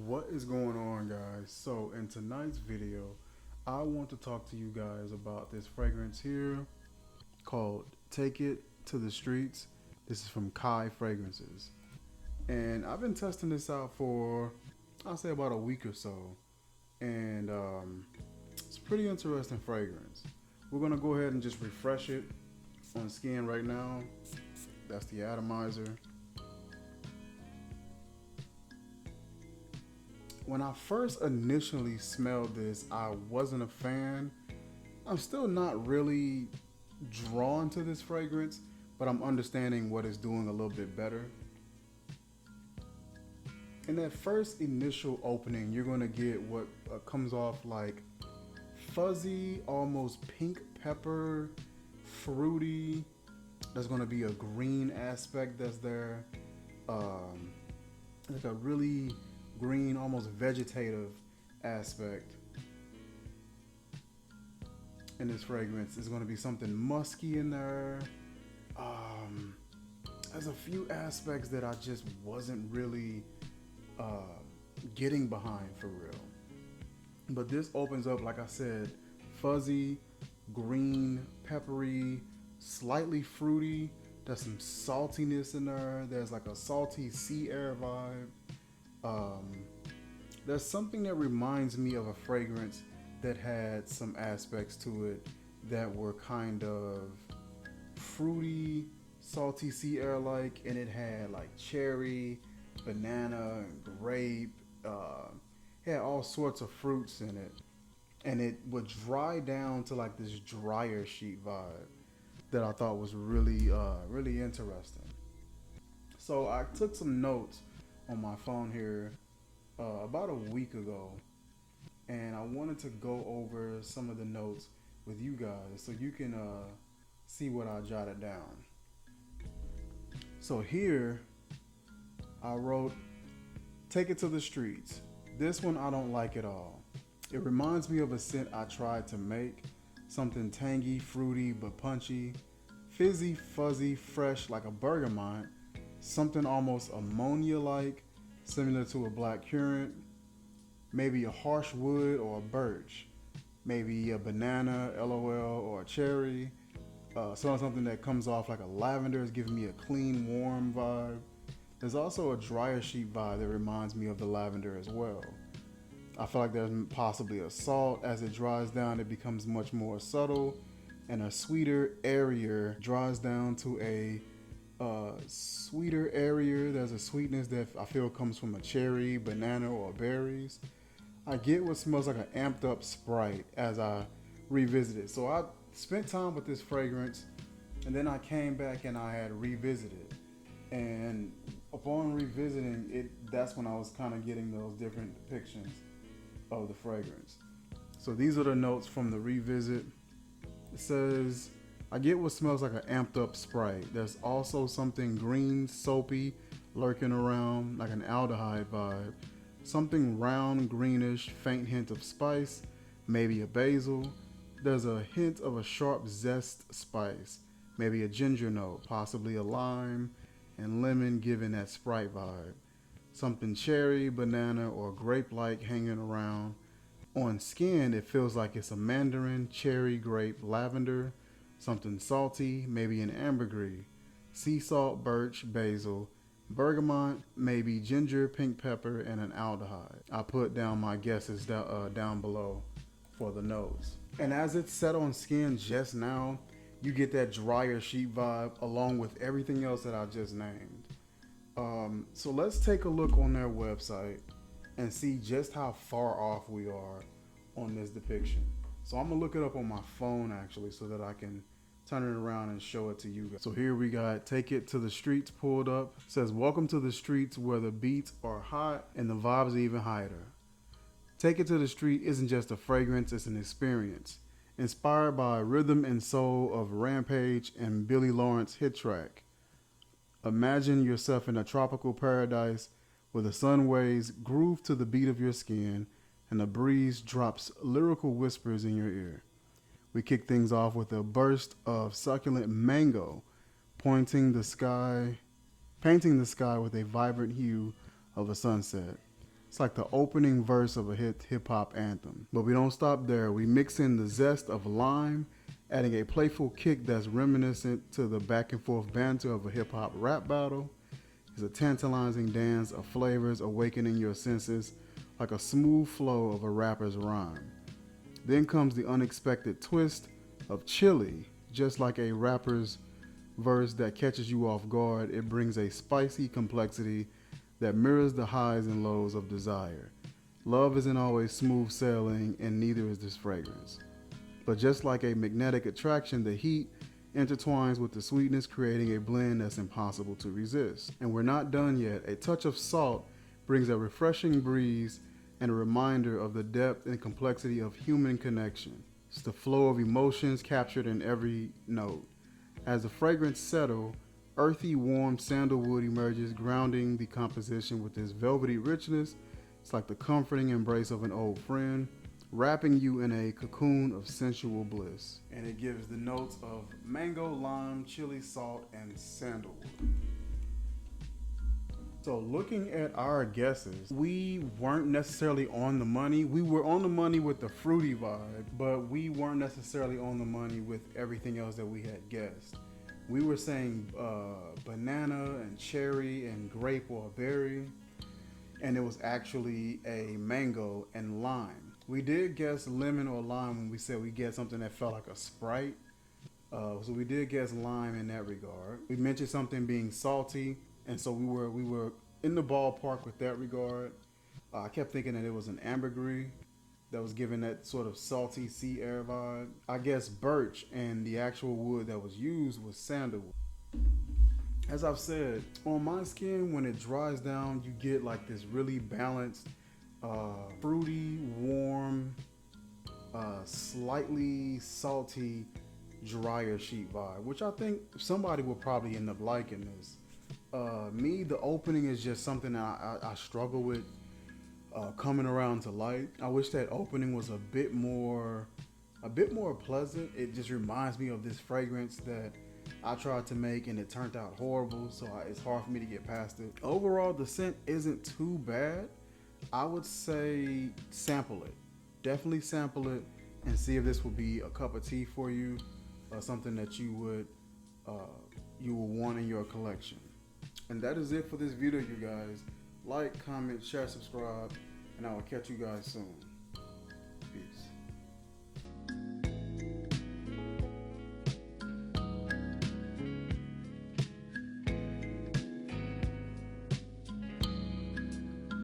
What is going on, guys? So in tonight's video, I want to talk to you guys about this fragrance here called Take It to the Streets. This is from Khye Fragrances. And I've been testing this out for, I'll say, about a week or so. And it's a pretty interesting fragrance. We're gonna go ahead and just refresh it on skin right now. That's the atomizer. When I first initially smelled this, I wasn't a fan. I'm still not really drawn to this fragrance, but I'm understanding what it's doing a little bit better. In that first initial opening, you're gonna get what comes off like fuzzy, almost pink pepper, fruity. There's gonna be a green aspect that's there. Like a really green, almost vegetative aspect in this fragrance. There's going to be something musky in there. There's a few aspects that I just wasn't really getting behind for real. But this opens up, like I said, fuzzy, green, peppery, slightly fruity. There's some saltiness in there. There's like a salty sea air vibe. There's something that reminds me of a fragrance that had some aspects to it that were kind of fruity, salty sea air like, and it had like cherry, banana, and grape. It had all sorts of fruits in it, and it would dry down to like this dryer sheet vibe that I thought was really interesting. So I took some notes on my phone here about a week ago, and I wanted to go over some of the notes with you guys so you can see what I jotted down. So here I wrote, "Take it to the streets." This one I don't like at all. It reminds me of a scent I tried to make, something tangy, fruity, but punchy, fizzy, fuzzy, fresh like a bergamot, something almost ammonia-like, similar to a black currant, maybe a harsh wood or a birch, maybe a banana, LOL, or a cherry. Something that comes off like a lavender is giving me a clean, warm vibe. There's also a dryer sheet vibe that reminds me of the lavender as well. I feel like there's possibly a salt. As it dries down, it becomes much more subtle, and a sweeter, airier dries down to a sweeter, airier. There's a sweetness that I feel comes from a cherry, banana, or berries. I get what smells like an amped up Sprite as I revisit it. So I spent time with this fragrance, and then I came back and I had revisited. And upon revisiting it, that's when I was kind of getting those different depictions of the fragrance. So these are the notes from the revisit. It says, "I get what smells like an amped up Sprite. There's also something green, soapy, lurking around, like an aldehyde vibe. Something round, greenish, faint hint of spice, maybe a basil. There's a hint of a sharp zest spice, maybe a ginger note, possibly a lime, and lemon giving that Sprite vibe. Something cherry, banana, or grape-like hanging around. On skin, it feels like it's a mandarin, cherry, grape, lavender. Something salty, maybe an ambergris. Sea salt, birch, basil. Bergamot, maybe ginger, pink pepper, and an aldehyde." I put down my guesses down below for the nose. And as it's set on skin just now, you get that drier sheet vibe along with everything else that I just named. So let's take a look on their website and see just how far off we are on this depiction. So I'm gonna look it up on my phone actually so that I can turn it around and show it to you guys. So here we got "Take It to the Streets" pulled up. It says, "Welcome to the streets where the beats are hot and the vibes are even hotter. Take It to the Street isn't just a fragrance, it's an experience. Inspired by rhythm and soul of Rampage and Billy Lawrence hit track. Imagine yourself in a tropical paradise where the sun waves groove to the beat of your skin and the breeze drops lyrical whispers in your ear. We kick things off with a burst of succulent mango, painting the sky with a vibrant hue of a sunset. It's like the opening verse of a hip hop anthem. But we don't stop there. We mix in the zest of lime, adding a playful kick that's reminiscent to the back and forth banter of a hip hop rap battle. It's a tantalizing dance of flavors awakening your senses like a smooth flow of a rapper's rhyme. Then comes the unexpected twist of chili. Just like a rapper's verse that catches you off guard, it brings a spicy complexity that mirrors the highs and lows of desire. Love isn't always smooth sailing, and neither is this fragrance. But just like a magnetic attraction, the heat intertwines with the sweetness, creating a blend that's impossible to resist. And we're not done yet. A touch of salt brings a refreshing breeze and a reminder of the depth and complexity of human connection. It's the flow of emotions captured in every note. As the fragrance settles, earthy, warm sandalwood emerges, grounding the composition with this velvety richness. It's like the comforting embrace of an old friend, wrapping you in a cocoon of sensual bliss. And it gives the notes of mango, lime, chili, salt, and sandalwood. So looking at our guesses, we weren't necessarily on the money. We were on the money with the fruity vibe, but we weren't necessarily on the money with everything else that we had guessed. We were saying banana and cherry and grape or berry, and it was actually a mango and lime. We did guess lemon or lime when we said we guessed something that felt like a Sprite. So we did guess lime in that regard. We mentioned something being salty, and so we were in the ballpark with that regard. I kept thinking that it was an ambergris that was giving that sort of salty sea air vibe. I guess birch, and the actual wood that was used was sandalwood. As I've said, on my skin, when it dries down, you get like this really balanced, fruity, warm, slightly salty, drier sheet vibe, which I think somebody will probably end up liking this. Me, the opening is just something that I struggle with coming around to like. I wish that opening was a bit more pleasant. It just reminds me of this fragrance that I tried to make and it turned out horrible, so it's hard for me to get past it. Overall, the scent isn't too bad. I would say sample it. Definitely sample it and see if this will be a cup of tea for you, or something that you would want in your collection. And that is it for this video, you guys. Like, comment, share, subscribe, and I will catch you guys soon.